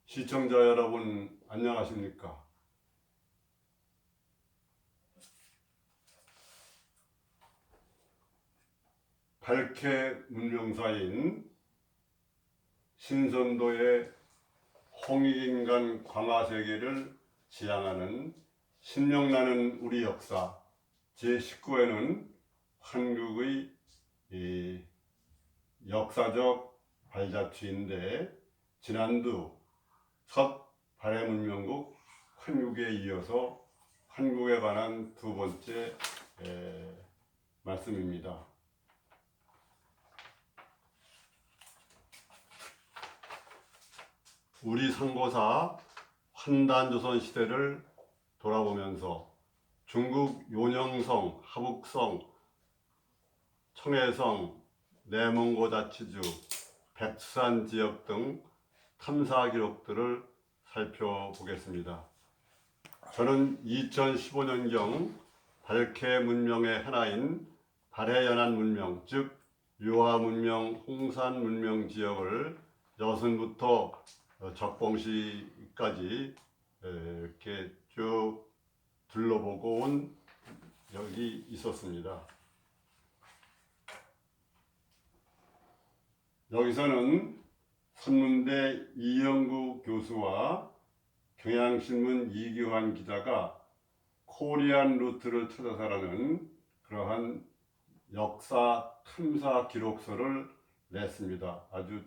시청자 여러분 안녕하십니까? 발케 문명사인 신선도의 홍익인간 광화세계를 지향하는 신명나는 우리 역사 제19회는 한국의 역사적 발자취인데 지난주 첫 발해문명국 한국에 이어서 한국에 관한 두 번째 말씀입니다. 우리 상고사 환단조선 시대를 돌아보면서 중국 요녕성, 하북성, 청해성, 내몽고 자치주, 백두산 지역 등 탐사 기록들을 살펴보겠습니다. 저는 2015년경 발케 문명의 하나인 발해연안 문명, 즉 묘화 문명, 홍산 문명 지역을 여순부터 적봉시까지 이렇게 쭉 둘러보고 온 적이 있었습니다. 여기서는 선문대 이영구 교수와 경향신문 이규환 기자가 코리안 루트를 찾아서라는 그러한 역사 탐사 기록서를 냈습니다. 아주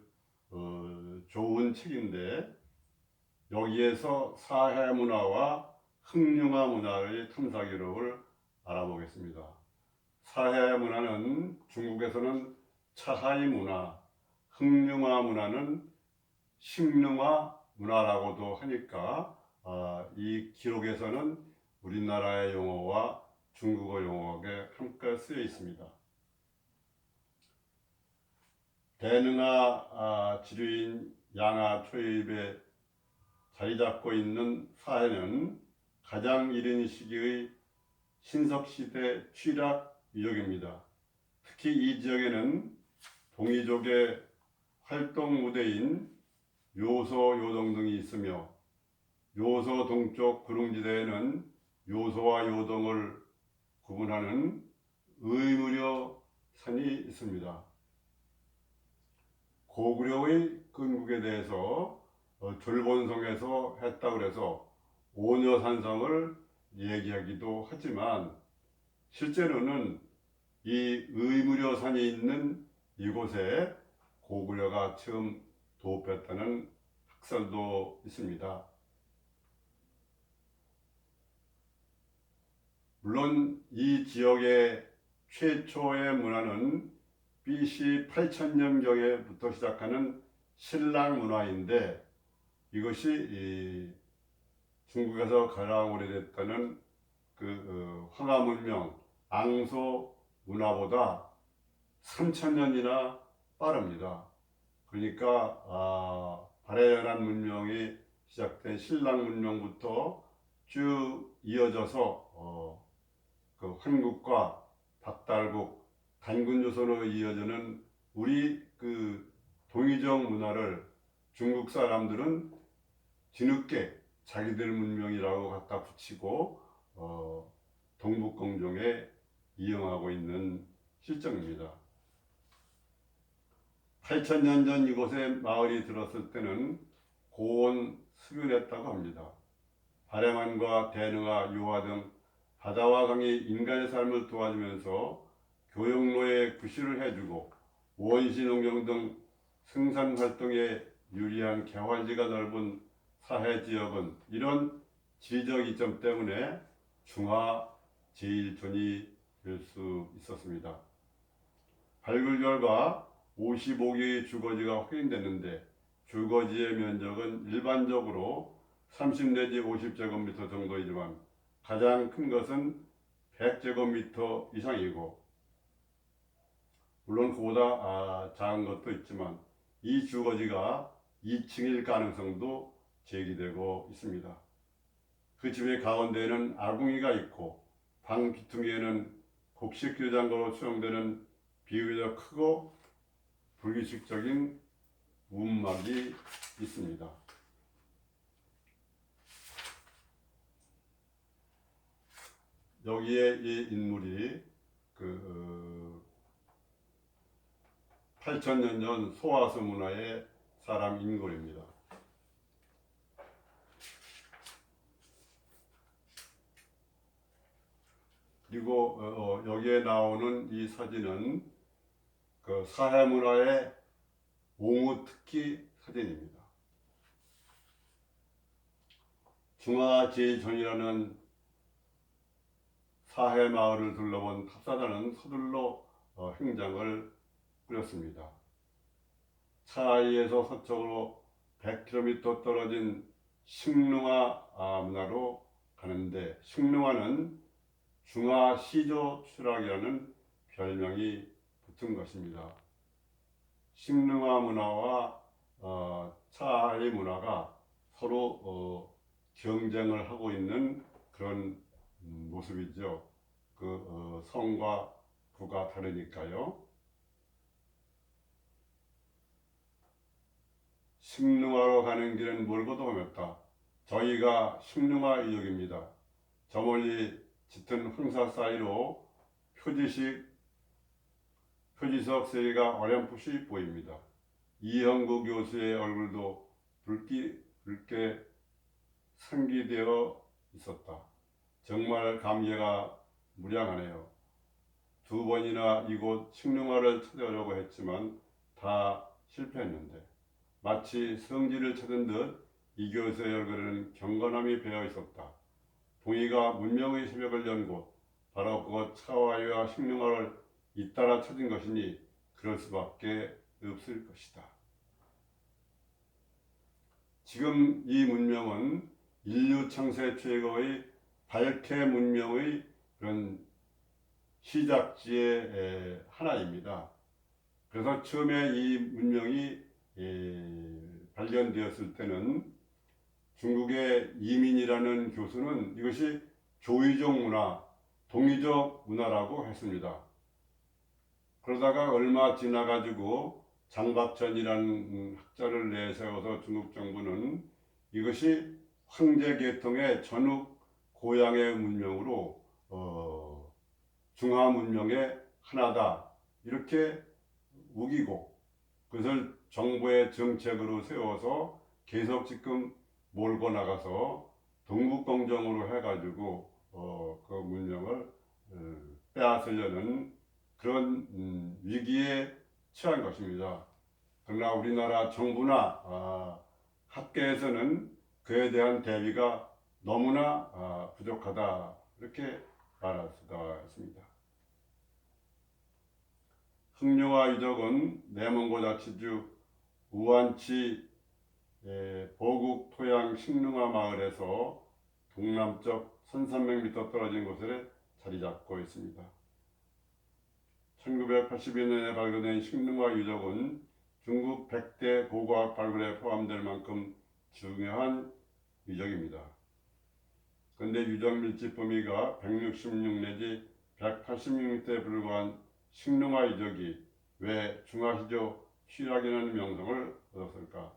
좋은 책인데 여기에서 사해 문화와 흑융화 문화의 탐사 기록을 알아보겠습니다. 사해 문화는 중국에서는 차하이 문화, 흑융화 문화는 식융화 문화라고도 하니까 이 기록에서는 우리나라의 용어와 중국어 용어가 함께 쓰여 있습니다. 대능화 지류인 양화 초입에 자리 잡고 있는 사해는 가장 이른 시기의 신석시대 취락 유적입니다. 특히 이 지역에는 동이족의 활동 무대인 요소, 요동 등이 있으며 요소 동쪽 구릉지대에는 요소와 요동을 구분하는 의무려 산이 있습니다. 고구려의 건국에 대해서 졸본성에서 했다고 해서 오녀산성을 얘기하기도 하지만 실제로는 이 의무려산이 있는 이곳에 고구려가 처음 도읍했다는 학설도 있습니다. 물론 이 지역의 최초의 문화는 BC 8000년경에부터 시작하는 신랑 문화인데 이것이 중국에서 가장 오래됐다는 황하 문명, 앙소 문화보다 3000년이나 빠릅니다. 그러니까 발해연안 문명이 시작된 신랑 문명부터 쭉 이어져서 한국과 박달국, 단군조선으로 이어지는 우리 동이족 문화를 중국 사람들은 뒤늦게 자기들 문명이라고 갖다 붙이고 동북공정에 이용하고 있는 실정입니다. 8000년 전 이곳에 마을이 들었을 때는 고온 습연했다고 합니다. 발해만과 대능화, 유화 등 바다와 강이 인간의 삶을 도와주면서 교역로에 구실을 해주고 원시 농경 등 생산 활동에 유리한 개활지가 넓은 사해 지역은 이런 지리적 이점 때문에 중화 제1촌이 될 수 있었습니다. 발굴 결과 55개의 주거지가 확인됐는데 주거지의 면적은 일반적으로 30 내지 50제곱미터 정도이지만 가장 큰 것은 100제곱미터 이상이고 물론 그보다 작은 것도 있지만 이 주거지가 2층일 가능성도 제기되고 있습니다. 그 집의 가운데에는 아궁이가 있고 방 귀퉁이에는 곡식교장고로 수용되는 비교적 크고 불규칙적인 움막이 있습니다. 여기에 이 인물이 그 8천년 전 소화수 문화의 사람 인물입니다. 그리고 여기에 나오는 이 사진은 그 사해 문화의 옹우특기 사진입니다. 중화제전이라는 사해 마을을 둘러본 탑사단은 서둘러 행장을 꾸렸습니다. 차이에서 서쪽으로 100km 떨어진 식릉화 문화로 가는데, 식릉화는 중화시조 추락이라는 별명이 붙은 것입니다. 식릉화 문화와 차이 문화가 서로 경쟁을 하고 있는 그런 모습이죠. 성과 구가 다르니까요. 식릉화로 가는 길은 멀고도 험했다. 저희가 식릉화 유역입니다. 저 멀리 짙은 황사 사이로 표지석 세리가 어렴풋이 보입니다. 이형구 교수의 얼굴도 붉게 상기되어 있었다. 정말 감회가 무량하네요. 2번이나 이곳 식릉화를 찾아오려고 했지만 다 실패했는데, 마치 성지를 찾은 듯 이 교수의 얼굴에는 경건함이 배어 있었다. 동이가 문명의 새벽을 연 곳, 바로 그곳 차와이와 식릉화를 잇따라 찾은 것이니 그럴 수밖에 없을 것이다. 지금 이 문명은 인류 창세 최고의 발해 문명의 그런 시작지의 하나입니다. 그래서 처음에 이 문명이 발견되었을 때는 중국의 이민이라는 교수는 이것이 조이족 문화, 동이족 문화라고 했습니다. 그러다가 얼마 지나가지고 장박전이라는 학자를 내세워서 중국 정부는 이것이 황제 계통의 전후 고향의 문명으로 중화 문명의 하나다 이렇게 우기고, 그것을 정부의 정책으로 세워서 계속 지금 몰고 나가서 동북공정으로 해가지고 그 문명을 빼앗으려는 그런 위기에 처한 것입니다. 그러나 우리나라 정부나 학계에서는 그에 대한 대비가 너무나 부족하다 이렇게 말할 수가 있습니다. 흑룡화 유적은 내몽고 자치주 우한치 보국 토양 식릉화 마을에서 동남쪽 1300m 떨어진 곳에 자리 잡고 있습니다. 1982년에 발견된 식릉화 유적은 중국 100대 고고학 발굴에 포함될 만큼 중요한 유적입니다. 그런데 유적 밀집 범위가 166 내지 186m에 불과한 식릉화 유적이 왜 중화시조 취락이라는 명성을 얻었을까?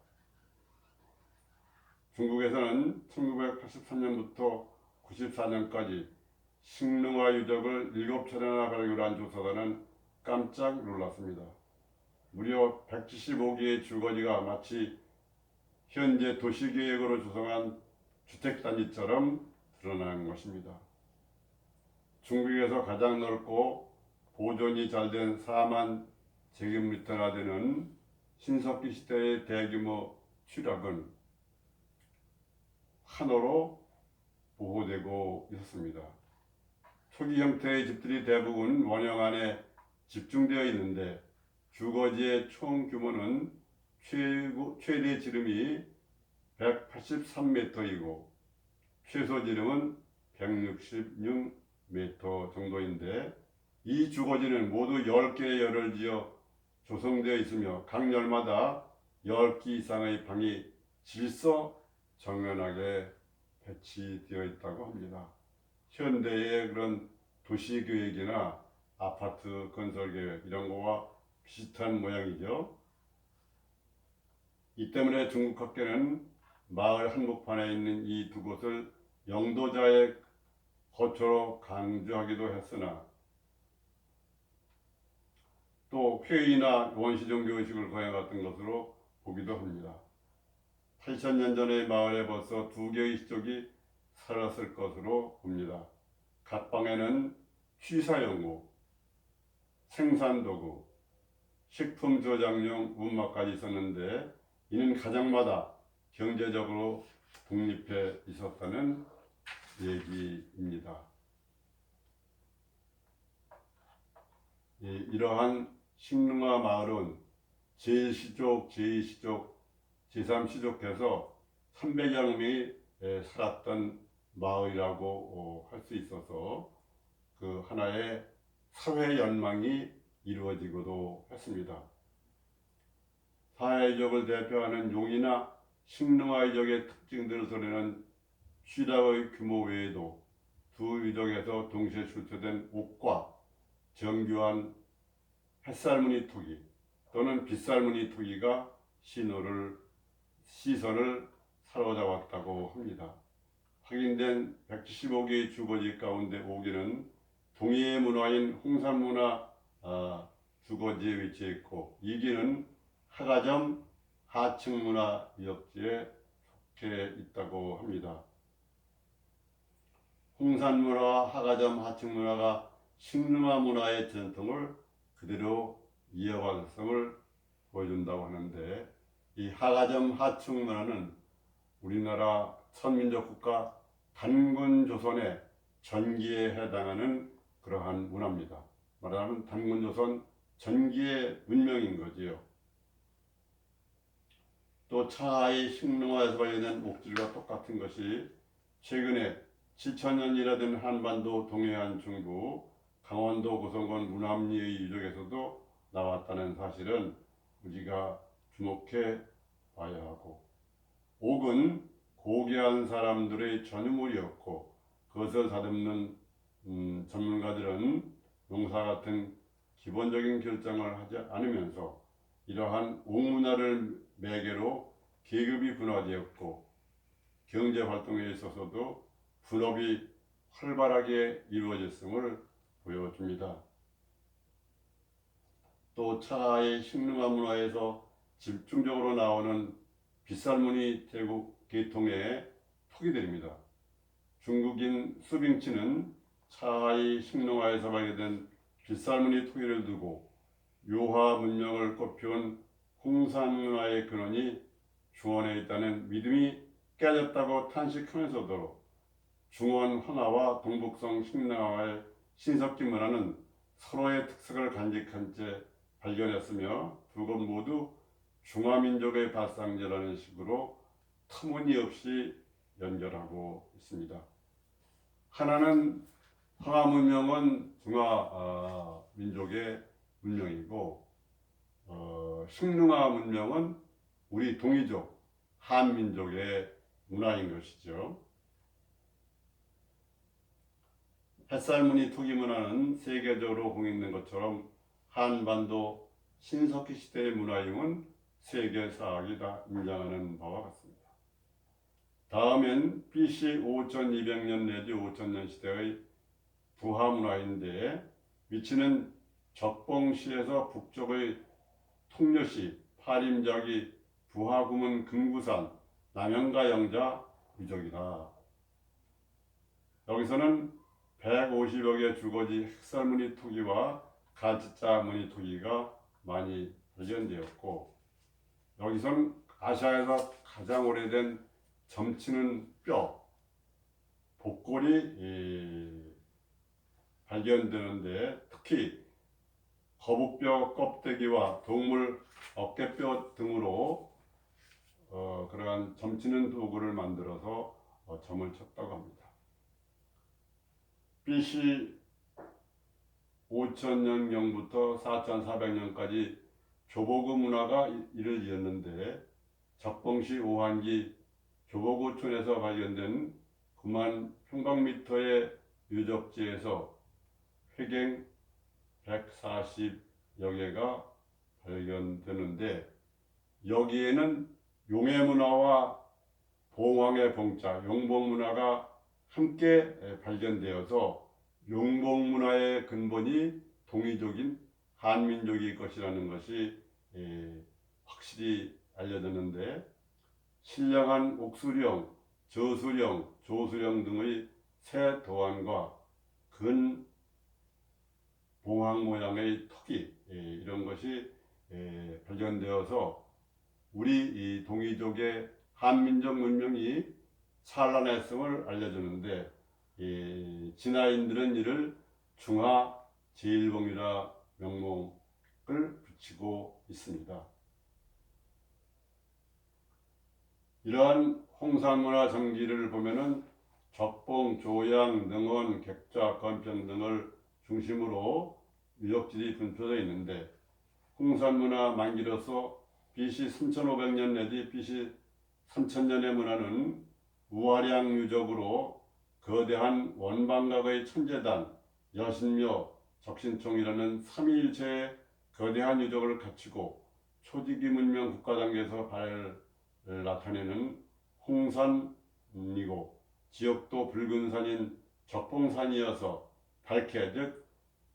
중국에서는 1983년부터 94년까지 식릉화 유적을 7차례나 발굴한 조사단은 깜짝 놀랐습니다. 무려 175개의 주거지가 마치 현재 도시계획으로 조성한 주택단지처럼 드러나는 것입니다. 중국에서 가장 넓고 보존이 잘 된 4만 제곱미터나 되는 신석기 시대의 대규모 취락은 한호로 보호되고 있었습니다. 초기 형태의 집들이 대부분 원형 안에 집중되어 있는데, 주거지의 총 규모는 최대 지름이 183m이고 최소 지름은 166m 정도인데, 이 주거지는 모두 10개의 열을 지어 조성되어 있으며 각 열마다 10기 이상의 방이 질서정연하게 배치되어 있다고 합니다. 현대의 그런 도시계획이나 아파트 건설계획 이런 거와 비슷한 모양이죠. 이 때문에 중국 학계는 마을 한복판에 있는 이 두 곳을 영도자의 거초로 강조하기도 했으나 또 회의나 원시종교 의식을 거행했던 것으로 보기도 합니다. 8,000년 전의 마을에 벌써 두 개의 시족이 살았을 것으로 봅니다. 갓방에는 취사용구, 생산도구, 식품 저장용 운막까지 있었는데 이는 가정마다 경제적으로 독립해 있었다는 얘기입니다. 이러한 식능화 마을은 제1시족, 제2시족, 제3시족해서 300여 명이 살았던 마을이라고 할 수 있어서 그 하나의 사회 연망이 이루어지고도 했습니다. 사회적을 대표하는 용이나 식능화이족의 특징들을 드러내는 쉬락의 규모 외에도 두 유적에서 동시에 출토된 옥과 정교한 햇살무늬 토기 또는 빗살무늬 토기가 시선을 사로잡았다고 합니다. 확인된 175개의 주거지 가운데 5개는 동해의 문화인 홍산문화 주거지에 위치해 있고 2개는 하가점 하층문화 유적지에 속해 있다고 합니다. 홍산문화와 하가점 하층문화가 식능화 문화의 전통을 그대로 이어갈 성을 보여준다고 하는데 이 하가점 하층문화는 우리나라 선민족 국가 단군 조선의 전기에 해당하는 그러한 문화입니다. 말하자면 단군 조선 전기의 문명인 거지요. 또 차하의 식능화에서 발견된 옥들과 똑같은 것이 최근에 7,000년이나 된 한반도 동해안 중부 강원도 고성군 문암리의 유적에서도 나왔다는 사실은 우리가 주목해 봐야 하고 옥은 고귀한 사람들의 전유물이었고 그것을 다듬는 전문가들은 농사 같은 기본적인 결정을 하지 않으면서 이러한 옥문화를 매개로 계급이 분화되었고 경제활동에 있어서도 분업이 활발하게 이루어졌음을 보여줍니다. 또 차하의 식능화 문화에서 집중적으로 나오는 빗살무늬 태국 계통의 토기들입니다. 중국인 수빙치는 차하의 식능화에서 발견된 빗살무늬 토기를 두고 묘화 문명을 꽃피운 홍산문화의 근원이 중원에 있다는 믿음이 깨졌다고 탄식하면서도 중원 화나와 동북성 식능화의 신석기 문화는 서로의 특색을 간직한 채 발견했으며 두 곳 모두 중화민족의 발상지라는 식으로 터무니없이 연결하고 있습니다. 하나는 황하 문명은 중화민족의 문명이고 식능화 문명은 우리 동이족 한민족의 문화인 것이죠. 햇살무늬 토기 문화는 세계적으로 공인된 것처럼 한반도 신석기 시대의 문화임은 세계사학이 다 인정하는 바와 같습니다. 다음엔 BC 5200년 내지 5000년 시대의 부하 문화인데 위치는 적봉시에서 북쪽의 통려시, 파림작이 부하구문 금구산, 남영가 영자 유적이다. 여기서는 150여 개 주거지 흑살무늬 토기와 가지자 무늬 토기가 많이 발견되었고 여기선 아시아에서 가장 오래된 점치는 뼈, 복골이 발견되는데 특히 거북뼈 껍데기와 동물 어깨뼈 등으로 그러한 점치는 도구를 만들어서 점을 쳤다고 합니다. BC 5000년경부터 4400년까지 교보구 문화가 이를 이었는데 적봉시 오한기 교보구촌에서 발견된 9만 평방미터의 유적지에서 회갱 140여 개가 발견되는데 여기에는 용해 문화와 봉황의 봉자, 용봉 문화가 함께 발견되어서 용봉문화의 근본이 동이족인 한민족일 것이라는 것이 확실히 알려졌는데, 신령한 옥수령, 저수령, 조수령 등의 새 도안과 근 봉황 모양의 토기 이런 것이 발견되어서 우리 이 동이족의 한민족 문명이 찬란했음을 알려주는데, 진화인들은 이를 중화 제일봉이라 명목을 붙이고 있습니다. 이러한 홍산문화 전기를 보면은 적봉, 조양, 능원, 객자, 건평 등을 중심으로 유적지들이 분포되어 있는데, 홍산문화 만기로서 BC 3500년 내지 BC 3000년의 문화는 우화량 유적으로 거대한 원방각의 천재단, 여신묘, 적신총이라는 삼위일체의 거대한 유적을 갖추고 초지기 문명 국가 단계에서 나타내는 홍산이고, 지역도 붉은 산인 적봉산이어서 밝게, 즉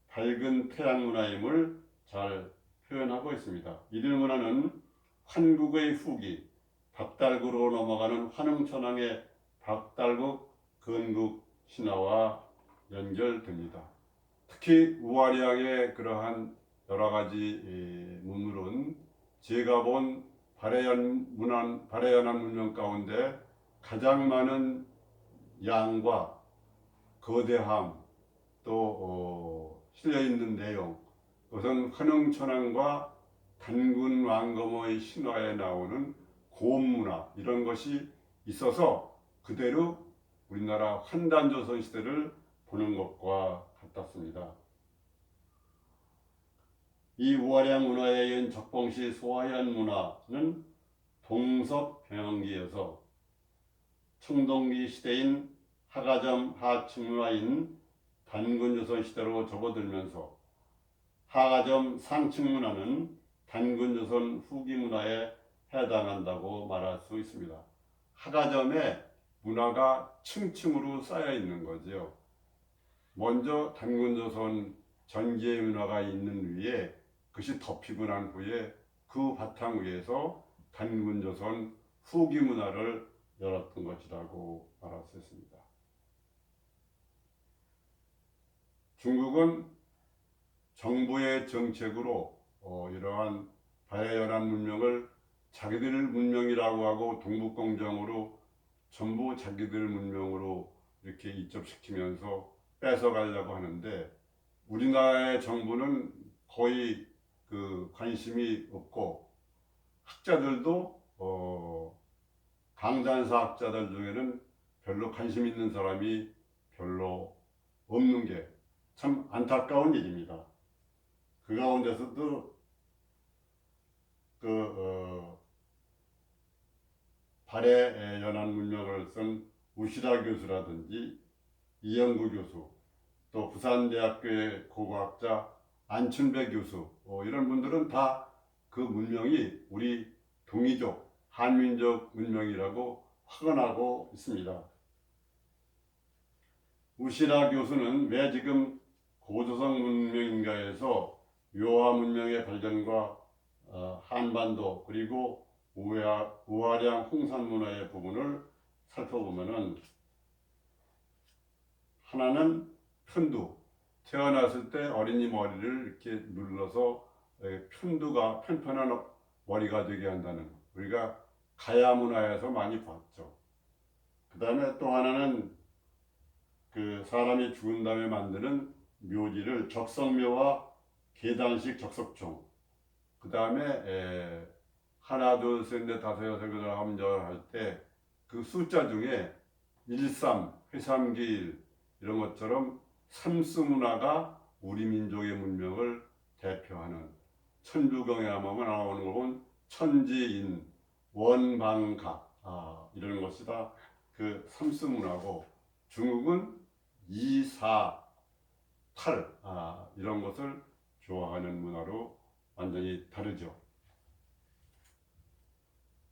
밝은 태양 문화임을 잘 표현하고 있습니다. 이들 문화는 환국의 후기, 박달구로 넘어가는 환흥천왕의 박달국 건국 신화와 연결됩니다. 특히 우아량의 그러한 여러 가지 문물은 제가 본 발해연한 문명 가운데 가장 많은 양과 거대함, 또 실려있는 내용, 그것은 환흥천왕과 단군 왕검의 신화에 나오는 고문화 이런 것이 있어서 그대로 우리나라 환단조선 시대를 보는 것과 같았습니다. 이 우아량 문화에 이은 적봉시 소화현 문화는 동서병기여서 청동기 시대인 하가점 하층문화인 단군조선 시대로 접어들면서 하가점 상층문화는 단군조선 후기 문화에 해당한다고 말할 수 있습니다. 하가점에 문화가 층층으로 쌓여 있는 거죠. 먼저 단군조선 전기의 문화가 있는 위에 그것이 덮이고 난 후에 그 바탕 위에서 단군조선 후기 문화를 열었던 것이라고 말할 수 있습니다. 중국은 정부의 정책으로 이러한 발해연한 문명을 자기들 문명이라고 하고 동북공정으로 전부 자기들 문명으로 이렇게 이접시키면서 뺏어가려고 하는데, 우리나라의 정부는 거의 그 관심이 없고, 학자들도 강단사 학자들 중에는 별로 관심 있는 사람이 별로 없는 게 참 안타까운 일입니다. 그 가운데서도 발해연한 문명을 쓴 우시라 교수라든지 이영구 교수, 또 부산대학교의 고고학자 안춘배 교수, 이런 분들은 다 그 문명이 우리 동이족, 한민족 문명이라고 확언하고 있습니다. 우시라 교수는 왜 지금 고조선 문명인가에서 묘화 문명의 발전과 한반도 그리고 우화량 홍산 문화의 부분을 살펴보면은, 하나는 편두, 태어났을 때 어린이 머리를 이렇게 눌러서 편두가 편편한 머리가 되게 한다는, 우리가 가야 문화에서 많이 봤죠. 그 다음에 또 하나는 그 사람이 죽은 다음에 만드는 묘지를 적석묘와 계단식 적석총, 그 다음에 하나 둘 셋 넷 다섯 여섯 여덟 아홉 열 할 때 그 숫자 중에 13, 회삼기일 이런 것처럼 삼수 문화가 우리 민족의 문명을 대표하는, 천주경에 아마 나오는 것은 천지인, 원방각 이런 것이 다 그 삼수 문화고, 중국은 2, 4, 8 이런 것을 좋아하는 문화로 완전히 다르죠.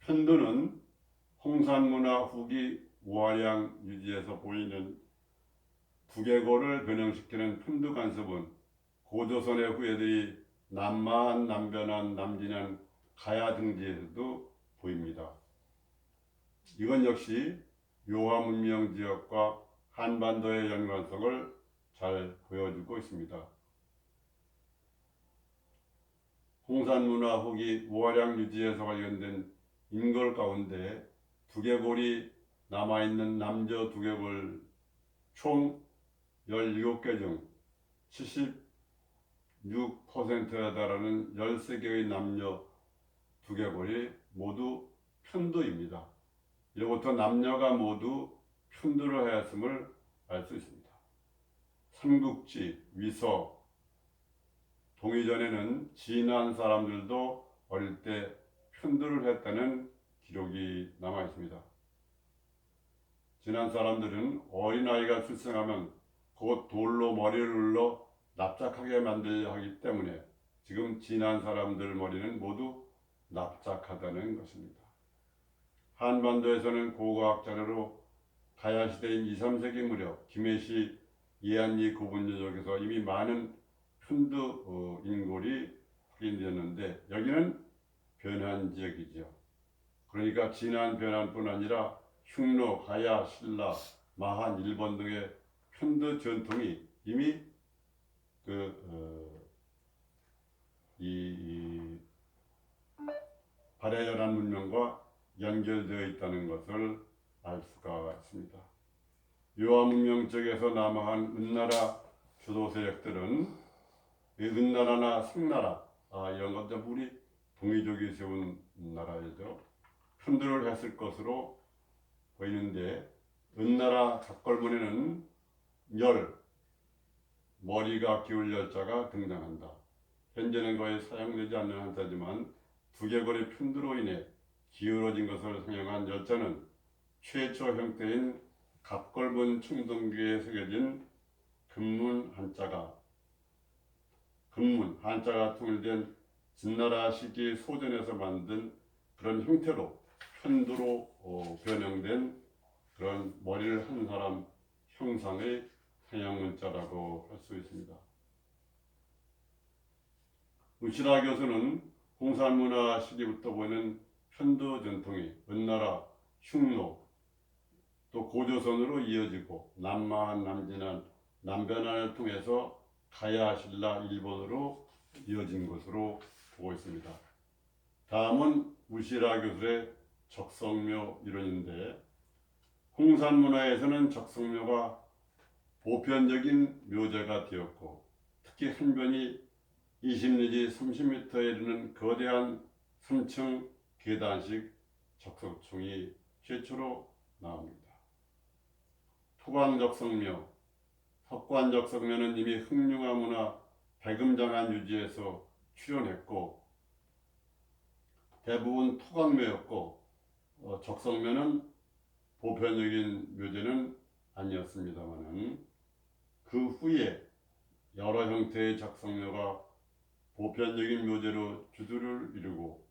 편두는 홍산문화 후기 우아량 유지에서 보이는 두개골을 변형시키는 편두 간섭은 고조선의 후예들이 남마한, 남변한, 남진한, 가야 등지에서도 보입니다. 이건 역시 묘화 문명 지역과 한반도의 연관성을 잘 보여주고 있습니다. 홍산문화 후기 우아량 유지에서 발견된 인걸 가운데 두개골이 남아있는 남저 두개골 총 17개 중 76%에 달하는 13개의 남녀 두개골이 모두 편두입니다. 이로부터 남녀가 모두 편두를 하였음을 알 수 있습니다. 삼국지, 위서, 동이전에는 진한 사람들도 어릴 때 편두를 했다는 기록이 남아 있습니다. 진한 사람들은 어린아이가 출생하면 곧 돌로 머리를 눌러 납작하게 만들려 하기 때문에 지금 진한 사람들 머리는 모두 납작하다는 것입니다. 한반도에서는 고고학 자료로 가야시대인 2, 3세기 무렵 김해시 이한리 고분유적에서 이미 많은 편두 인골이 확인되었는데 여기는 변한 지역이죠. 그러니까 진한 변한뿐 아니라 흉노, 가야, 신라, 마한, 일본 등의 편두 전통이 이미 이 발해열한 문명과 연결되어 있다는 것을 알 수가 있습니다. 유화 문명 쪽에서 남아한 은나라 주도 세력들은 이 은나라나 송나라 이런 것들 우리 동이족이 세운 나라이죠. 편두를 했을 것으로 보이는데 은나라 각걸문에는 머리가 기울 열자가 등장한다. 현재는 거의 사용되지 않는 한자지만 두개골의 편두로 인해 기울어진 것을 상징한 열자는 최초 형태인 갑걸문 청동기에 새겨진 금문 한자가 통일된 진나라 시기 소전에서 만든 그런 형태로 편두로 변형된 그런 머리를 한 사람 형상의 상형문자라고 할 수 있습니다. 우시라 교수는 홍산문화 시기부터 보이는 편두 전통이 은나라, 흉노, 또 고조선으로 이어지고 남마한, 남진한, 남변한을 통해서 가야, 신라, 일본으로 이어진 것으로 보고 있습니다. 다음은 우시라 교수의 적성묘 이론인데 홍산문화에서는 적성묘가 보편적인 묘제가 되었고 특히 한 변이 20 내지 30m에 이르는 거대한 3층 계단식 적석총이 최초로 나옵니다. 토광적성묘, 석관적성묘는 이미 흥룡화 문화 백음장안 유지에서 출현했고 대부분 토광묘였고 적성묘는 보편적인 묘제는 아니었습니다만은 그 후에 여러 형태의 적성묘가 보편적인 묘제로 주도를 이루고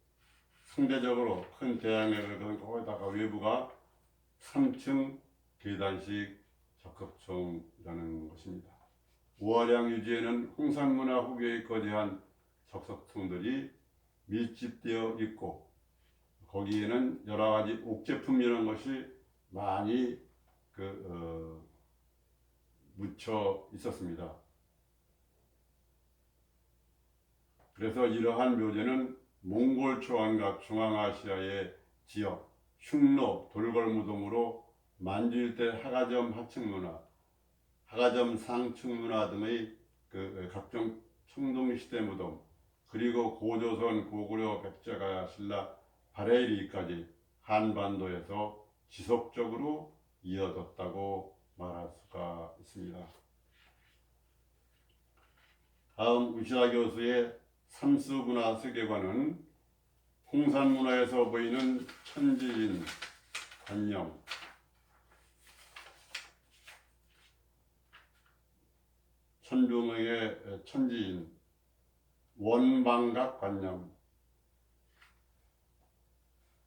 상대적으로 큰 대양을 거는 거기다가 외부가 3층 계단식 적석총이라는 것입니다. 우아량 유지에는 홍산문화 후기의 거대한 적석총들이 밀집되어 있고 거기에는 여러 가지 옥제품이라는 것이 많이 묻혀 있었습니다. 그래서 이러한 묘제는 몽골 초원과 중앙아시아의 지역, 흉노, 돌궐무덤으로 만주일대 하가점 하층문화, 하가점 상층문화 등의 각종 청동시대 무덤, 그리고 고조선, 고구려, 백제가야, 신라, 발해일기까지 한반도에서 지속적으로 이어졌다고 말할 수가 있습니다. 다음 우시라 교수의 삼수문화 세계관은 홍산문화에서 보이는 천지인 관념, 천중의 천지인, 원방각 관념,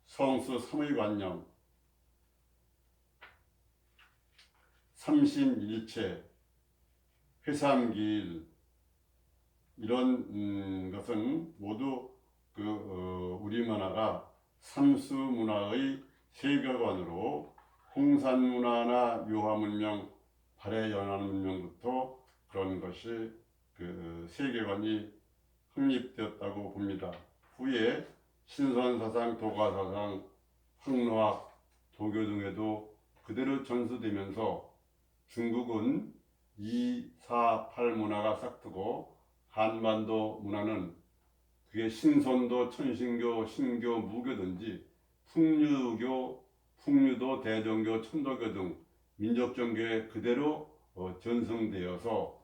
성수 삼의 관념, 삼심일체, 회삼기일 이런 것은 모두 우리 문화가 삼수 문화의 세계관으로 홍산 문화나 유화 문명, 발해 연안 문명부터 그런 것이 세계관이 확립되었다고 봅니다. 후에 신선사상, 도가사상, 황로학, 도교 등에도 그대로 전수되면서 중국은 2, 4, 8 문화가 싹트고 한반도 문화는 그게 신선도, 천신교, 신교, 무교든지 풍류교, 풍류도, 대종교, 천도교 등 민족종교에 그대로 전승되어서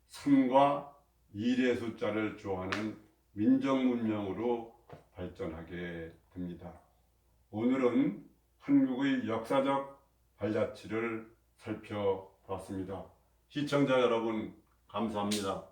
삼과 일의 숫자를 좋아하는 민족 문명으로 발전하게 됩니다. 오늘은 한국의 역사적 발자취를 살펴봤습니다. 시청자 여러분 감사합니다.